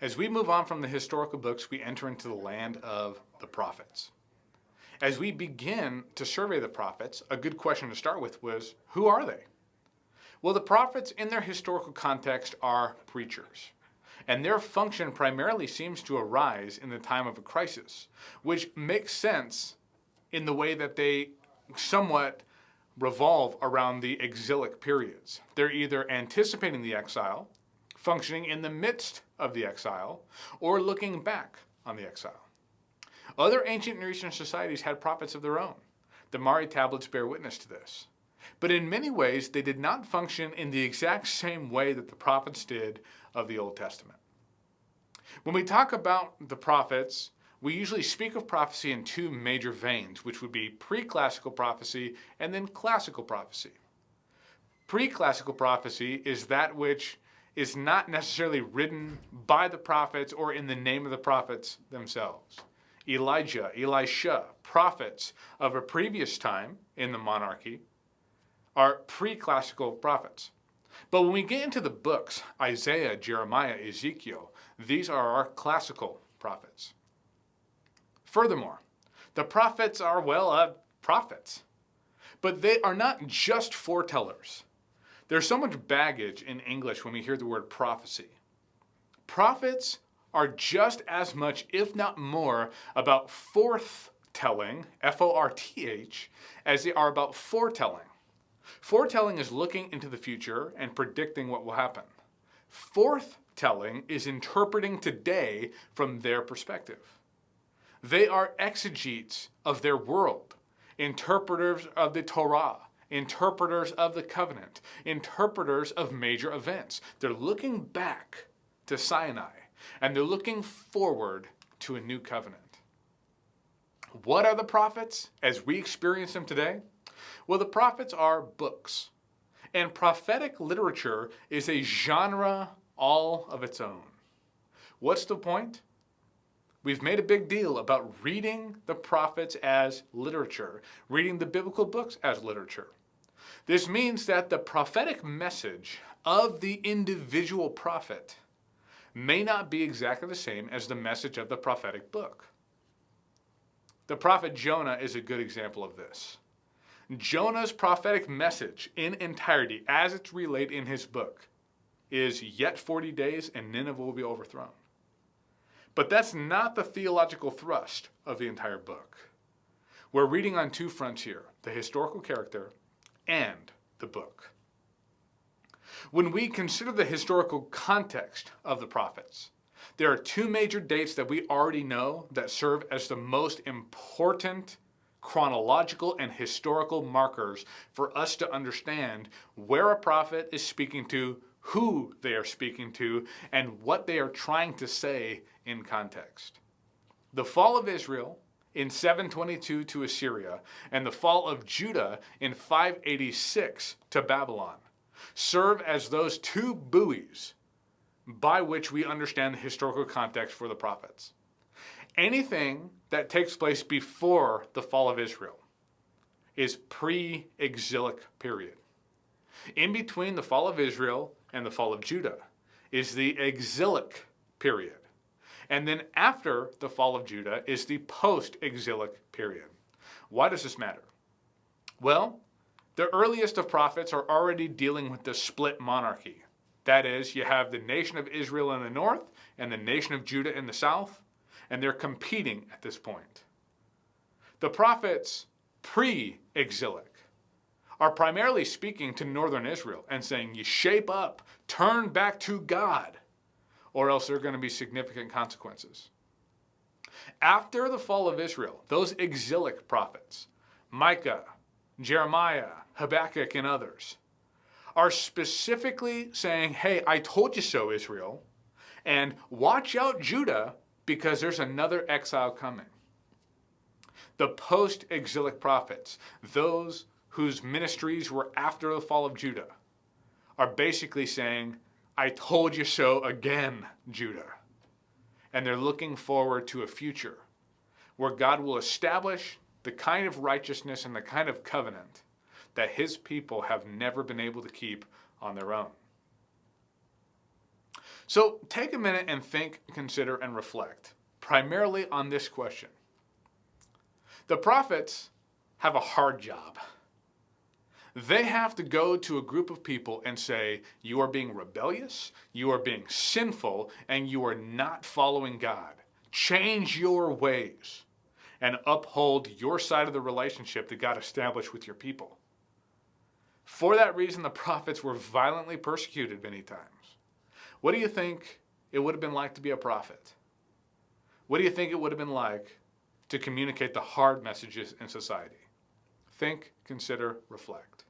As we move on from the historical books, we enter into the land of the prophets. As we begin to survey the prophets, a good question to start with was, who are they? Well, the prophets in their historical context are preachers, and their function primarily seems to arise in the time of a crisis, which makes sense in the way that they somewhat revolve around the exilic periods. They're either anticipating the exile, functioning in the midst of the exile, or looking back on the exile. Other ancient Near Eastern societies had prophets of their own. The Mari tablets bear witness to this. But in many ways, they did not function in the exact same way that the prophets did of the Old Testament. When we talk about the prophets, we usually speak of prophecy in two major veins, which would be pre-classical prophecy and then classical prophecy. Pre-classical prophecy is that which is not necessarily written by the prophets or in the name of the prophets themselves. Elijah, Elisha, prophets of a previous time in the monarchy are pre-classical prophets. But when we get into the books, Isaiah, Jeremiah, Ezekiel, these are our classical prophets. Furthermore, the prophets are, prophets. But they are not just foretellers. There's so much baggage in English when we hear the word prophecy. Prophets are just as much, if not more, about forthtelling, F-O-R-T-H, as they are about foretelling. Foretelling is looking into the future and predicting what will happen. Forthtelling is interpreting today from their perspective. They are exegetes of their world, interpreters of the Torah, interpreters of the covenant, interpreters of major events. They're looking back to Sinai, and they're looking forward to a new covenant. What are the prophets as we experience them today? Well, the prophets are books, and prophetic literature is a genre all of its own. What's the point? We've made a big deal about reading the prophets as literature, reading the biblical books as literature. This means that the prophetic message of the individual prophet may not be exactly the same as the message of the prophetic book. The prophet Jonah is a good example of this. Jonah's prophetic message in entirety, as it's relayed in his book, is yet 40 days and Nineveh will be overthrown. But that's not the theological thrust of the entire book. We're reading on two fronts here, the historical character and the book. When we consider the historical context of the prophets, there are two major dates that we already know that serve as the most important chronological and historical markers for us to understand where a prophet is speaking to, who they are speaking to, and what they are trying to say in context. The fall of Israel in 722 to Assyria and the fall of Judah in 586 to Babylon serve as those two buoys by which we understand the historical context for the prophets. Anything that takes place before the fall of Israel is pre-exilic period. In between the fall of Israel and the fall of Judah is the exilic period. And then after the fall of Judah is the post-exilic period. Why does this matter? Well, the earliest of prophets are already dealing with the split monarchy. That is, you have the nation of Israel in the north and the nation of Judah in the south, and they're competing at this point. The prophets pre-exilic are primarily speaking to northern Israel and saying, you shape up, turn back to God, or else there are going to be significant consequences. After the fall of Israel, those exilic prophets, Micah, Jeremiah, Habakkuk, and others, are specifically saying, hey, I told you so, Israel, and watch out, Judah, because there's another exile coming. The post-exilic prophets, those whose ministries were after the fall of Judah, are basically saying, I told you so again, Judah. And they're looking forward to a future where God will establish the kind of righteousness and the kind of covenant that his people have never been able to keep on their own. So take a minute and think, consider, and reflect, primarily on this question. The prophets have a hard job. They have to go to a group of people and say, you are being rebellious, you are being sinful, and you are not following God. Change your ways and uphold your side of the relationship that God established with your people. For that reason, the prophets were violently persecuted many times. What do you think it would have been like to be a prophet? What do you think it would have been like to communicate the hard messages in society? Think, consider, reflect.